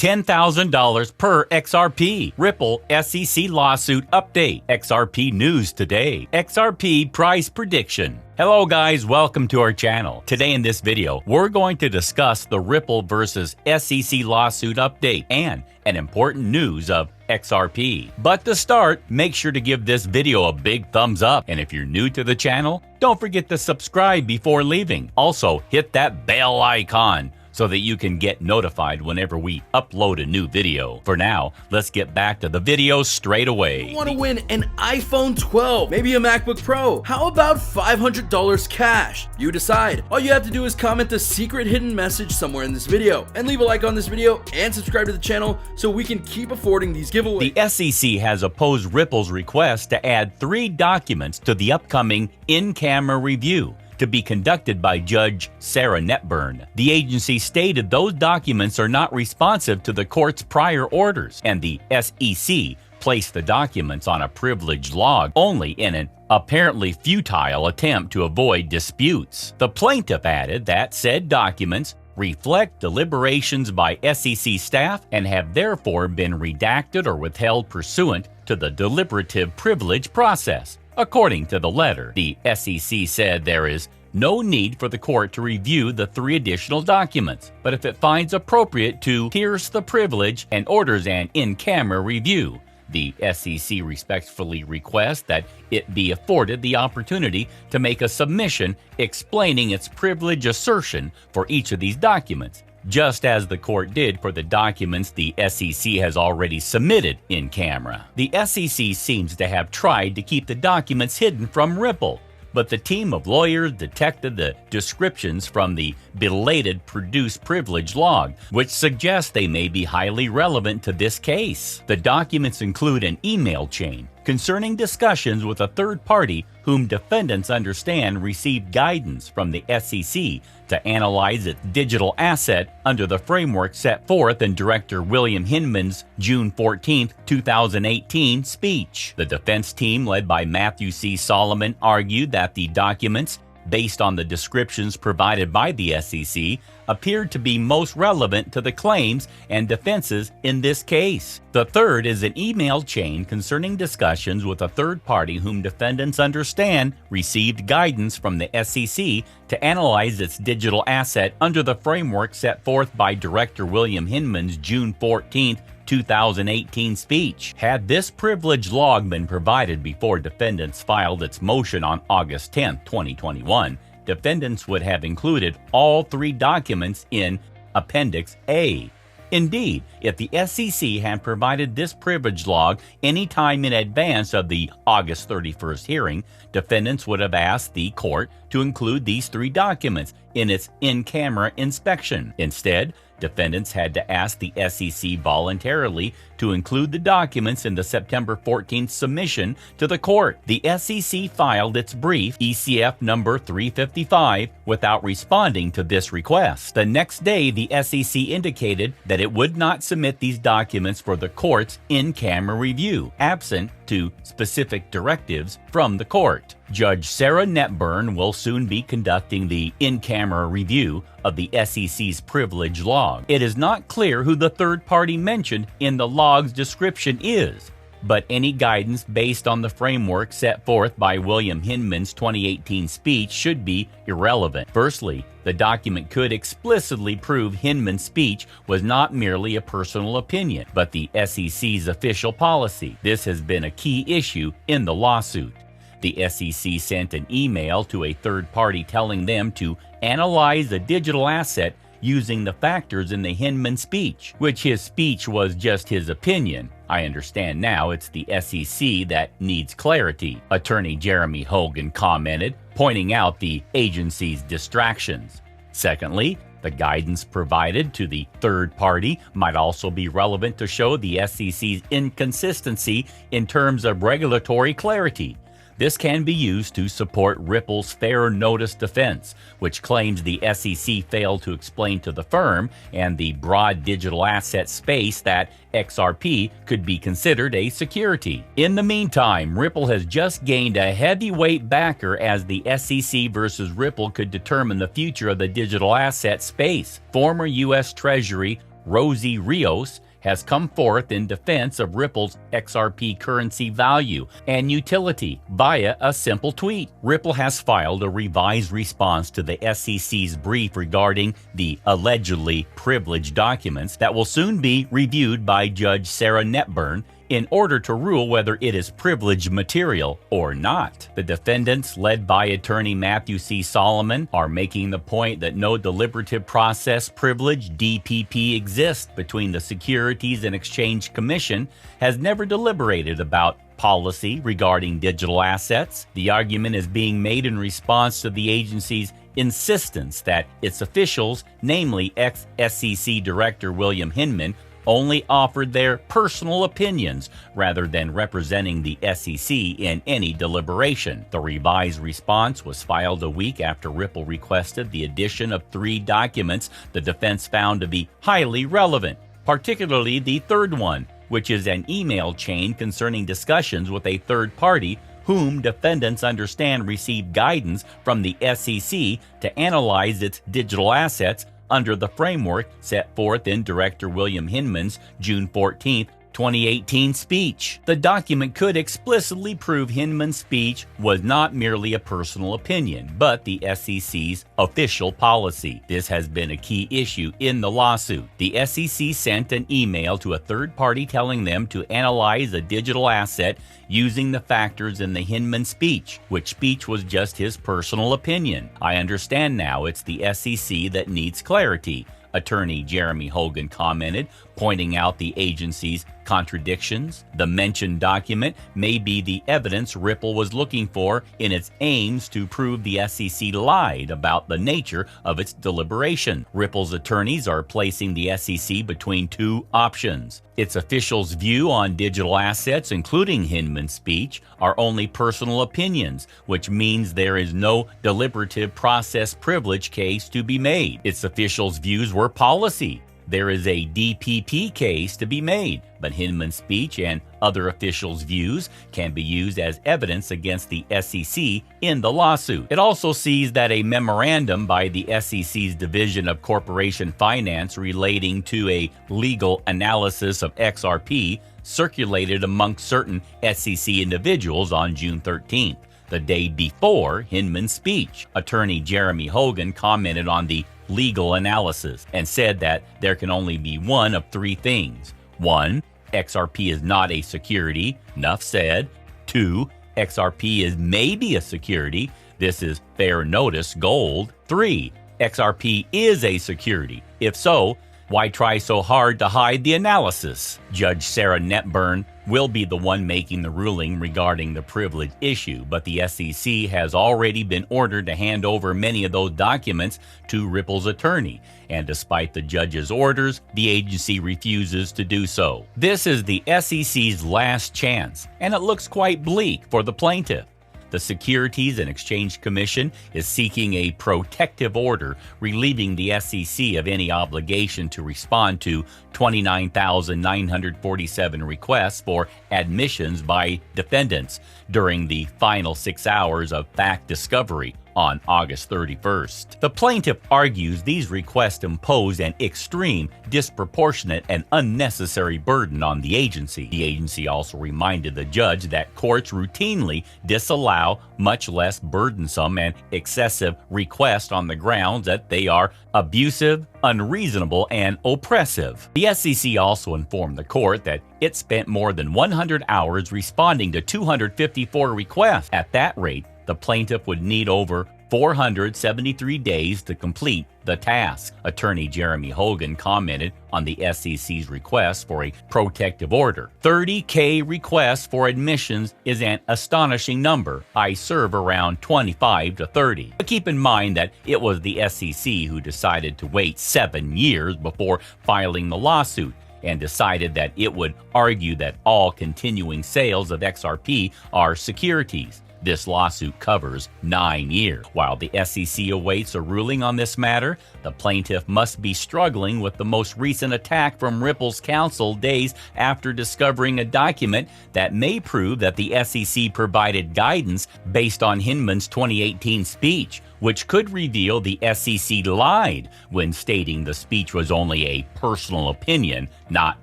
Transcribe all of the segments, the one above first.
$10,000 per XRP. Ripple SEC lawsuit update. XRP news today. XRP price prediction. Hello guys, welcome to our channel. Today in this video, we're going to discuss the Ripple versus SEC lawsuit update and an important news of XRP. But to start, make sure to give this video a big thumbs up. And if you're new to the channel, don't forget to subscribe before leaving. Also, hit that bell icon so that you can get notified whenever we upload a new video. For now, let's get back to the video straight away. You want to win an iPhone 12, maybe a MacBook Pro? How about $500 cash? You decide. All you have to do is comment the secret hidden message somewhere in this video and leave a like on this video and subscribe to the channel so we can keep affording these giveaways. The SEC has opposed Ripple's request to add 3 documents to the upcoming in-camera review to be conducted by Judge Sarah Netburn. The agency stated those documents are not responsive to the court's prior orders, and the SEC placed the documents on a privileged log only in an apparently futile attempt to avoid disputes. The plaintiff added that said documents reflect deliberations by SEC staff and have therefore been redacted or withheld pursuant to the deliberative privilege process. According to the letter, the SEC said there is no need for the court to review the 3 additional documents, but if it finds appropriate to pierce the privilege and orders an in-camera review, the SEC respectfully requests that it be afforded the opportunity to make a submission explaining its privilege assertion for each of these documents, just as the court did for the documents the SEC has already submitted in camera. The SEC seems to have tried to keep the documents hidden from Ripple, but the team of lawyers detected the descriptions from the belated produced privilege log, which suggests they may be highly relevant to this case. The documents include an email chain concerning discussions with a third party whom defendants understand received guidance from the SEC to analyze its digital asset under the framework set forth in Director William Hinman's June 14, 2018 speech. The defense team, led by Matthew C. Solomon, argued that the documents, based on the descriptions provided by the SEC, appeared to be most relevant to the claims and defenses in this case. The third is an email chain concerning discussions with a third party whom defendants understand received guidance from the SEC to analyze its digital asset under the framework set forth by Director William Hinman's June 14, 2018 speech. Had this privilege log been provided before defendants filed its motion on August 10, 2021, defendants would have included all 3 documents in Appendix A. Indeed, if the SEC had provided this privilege log any time in advance of the August 31st hearing, defendants would have asked the court to include these 3 documents in its in-camera inspection. Instead, defendants had to ask the SEC voluntarily to include the documents in the September 14th submission to the court. The SEC filed its brief, ECF number 355, without responding to this request. The next day, the SEC indicated that it would not submit these documents for the court's in-camera review, absent to specific directives from the court. Judge Sarah Netburn will soon be conducting the in-camera review of the SEC's privilege log. It is not clear who the third party mentioned in the log's description is, but any guidance based on the framework set forth by William Hinman's 2018 speech should be irrelevant. Firstly, the document could explicitly prove Hinman's speech was not merely a personal opinion, but the SEC's official policy. This has been a key issue in the lawsuit. The SEC sent an email to a third party telling them to analyze a digital asset using the factors in the Hinman speech, which his speech was just his opinion. I understand now it's the SEC that needs clarity, Attorney Jeremy Hogan commented, pointing out the agency's distractions. Secondly, the guidance provided to the third party might also be relevant to show the SEC's inconsistency in terms of regulatory clarity. This can be used to support Ripple's fair notice defense, which claims the SEC failed to explain to the firm and the broad digital asset space that XRP could be considered a security. In the meantime, Ripple has just gained a heavyweight backer as the SEC versus Ripple could determine the future of the digital asset space. Former U.S. Treasury Rosie Rios, has come forth in defense of Ripple's XRP currency value and utility via a simple tweet. Ripple has filed a revised response to the SEC's brief regarding the allegedly privileged documents that will soon be reviewed by Judge Sarah Netburn in order to rule whether it is privileged material or not. The defendants, led by attorney Matthew C. Solomon, are making the point that no deliberative process privilege (DPP) exists between the Securities and Exchange Commission, has never deliberated about policy regarding digital assets. The argument is being made in response to the agency's insistence that its officials, namely ex-SEC Director William Hinman, only offered their personal opinions rather than representing the SEC in any deliberation. The revised response was filed a week after Ripple requested the addition of 3 documents the defense found to be highly relevant, particularly the third one, which is an email chain concerning discussions with a third party whom defendants understand received guidance from the SEC to analyze its digital assets under the framework set forth in Director William Hinman's June 14, 2018 speech. The document could explicitly prove Hinman's speech was not merely a personal opinion, but the SEC's official policy. This has been a key issue in the lawsuit. The SEC sent an email to a third party telling them to analyze a digital asset using the factors in the Hinman speech, which speech was just his personal opinion. I understand now it's the SEC that needs clarity, Attorney Jeremy Hogan commented, pointing out the agency's contradictions. The mentioned document may be the evidence Ripple was looking for in its aims to prove the SEC lied about the nature of its deliberation. Ripple's attorneys are placing the SEC between 2 options. Its officials' view on digital assets, including Hinman's speech, are only personal opinions, which means there is no deliberative process privilege case to be made. Its officials' views were policy. There is a DPP case to be made, but Hinman's speech and other officials' views can be used as evidence against the SEC in the lawsuit. It also sees that a memorandum by the SEC's Division of Corporation Finance relating to a legal analysis of XRP circulated amongst certain SEC individuals on June 13th, the day before Hinman's speech. Attorney Jeremy Hogan commented on the legal analysis and said that there can only be one of 3 things. 1, XRP is not a security. Enough said. 2, XRP is maybe a security. This is fair notice gold. 3, XRP is a security. If so, why try so hard to hide the analysis? Judge Sarah Netburn will be the one making the ruling regarding the privilege issue, but the SEC has already been ordered to hand over many of those documents to Ripple's attorney, and despite the judge's orders, the agency refuses to do so. This is the SEC's last chance, and it looks quite bleak for the plaintiff. The Securities and Exchange Commission is seeking a protective order relieving the SEC of any obligation to respond to 29,947 requests for admissions by defendants during the final 6 hours of fact discovery on August 31st. The plaintiff argues these requests impose an extreme, disproportionate, and unnecessary burden on the agency. The agency also reminded the judge that courts routinely disallow much less burdensome and excessive requests on the grounds that they are abusive, unreasonable, and oppressive. The SEC also informed the court that it spent more than 100 hours responding to 254 requests. At that rate, the plaintiff would need over 473 days to complete the task. Attorney Jeremy Hogan commented on the SEC's request for a protective order. 30K requests for admissions is an astonishing number. I serve around 25 to 30. But keep in mind that it was the SEC who decided to wait 7 years before filing the lawsuit, and decided that it would argue that all continuing sales of XRP are securities. This lawsuit covers 9 years. While the SEC awaits a ruling on this matter, the plaintiff must be struggling with the most recent attack from Ripple's counsel days after discovering a document that may prove that the SEC provided guidance based on Hinman's 2018 speech, which could reveal the SEC lied when stating the speech was only a personal opinion, not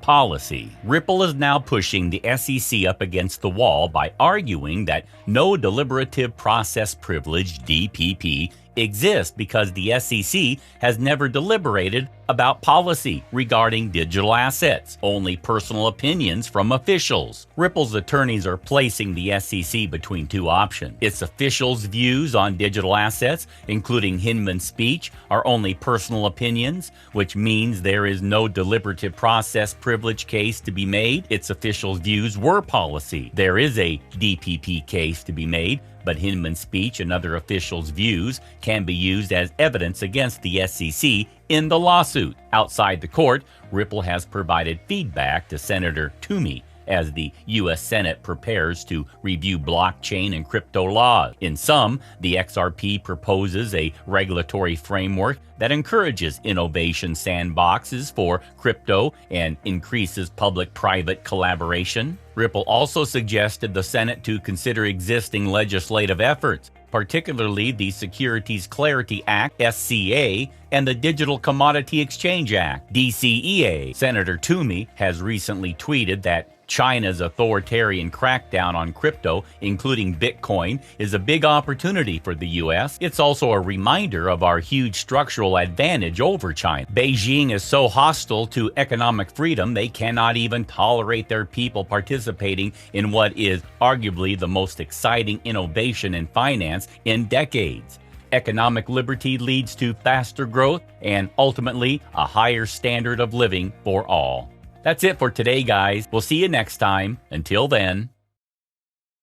policy. Ripple is now pushing the SEC up against the wall by arguing that no deliberative process privilege (DPP) exists because the SEC has never deliberated about policy regarding digital assets, only personal opinions from officials. Ripple's attorneys are placing the SEC between two options. Its officials' views on digital assets, including Hinman's speech, are only personal opinions, which means there is no deliberative process privilege case to be made. Its officials' views were policy. There is a DPP case to be made, but Hinman's speech and other officials' views can be used as evidence against the SEC in the lawsuit. Outside the court, Ripple has provided feedback to Senator Toomey as the U.S. Senate prepares to review blockchain and crypto laws. In sum, the XRP proposes a regulatory framework that encourages innovation sandboxes for crypto and increases public-private collaboration. Ripple also suggested the Senate to consider existing legislative efforts, particularly the Securities Clarity Act, SCA, and the Digital Commodity Exchange Act, DCEA. Senator Toomey has recently tweeted that China's authoritarian crackdown on crypto, including Bitcoin, is a big opportunity for the U.S. It's also a reminder of our huge structural advantage over China. Beijing is so hostile to economic freedom, they cannot even tolerate their people participating in what is arguably the most exciting innovation in finance in decades. Economic liberty leads to faster growth and ultimately a higher standard of living for all. That's it for today, guys. We'll see you next time. Until then.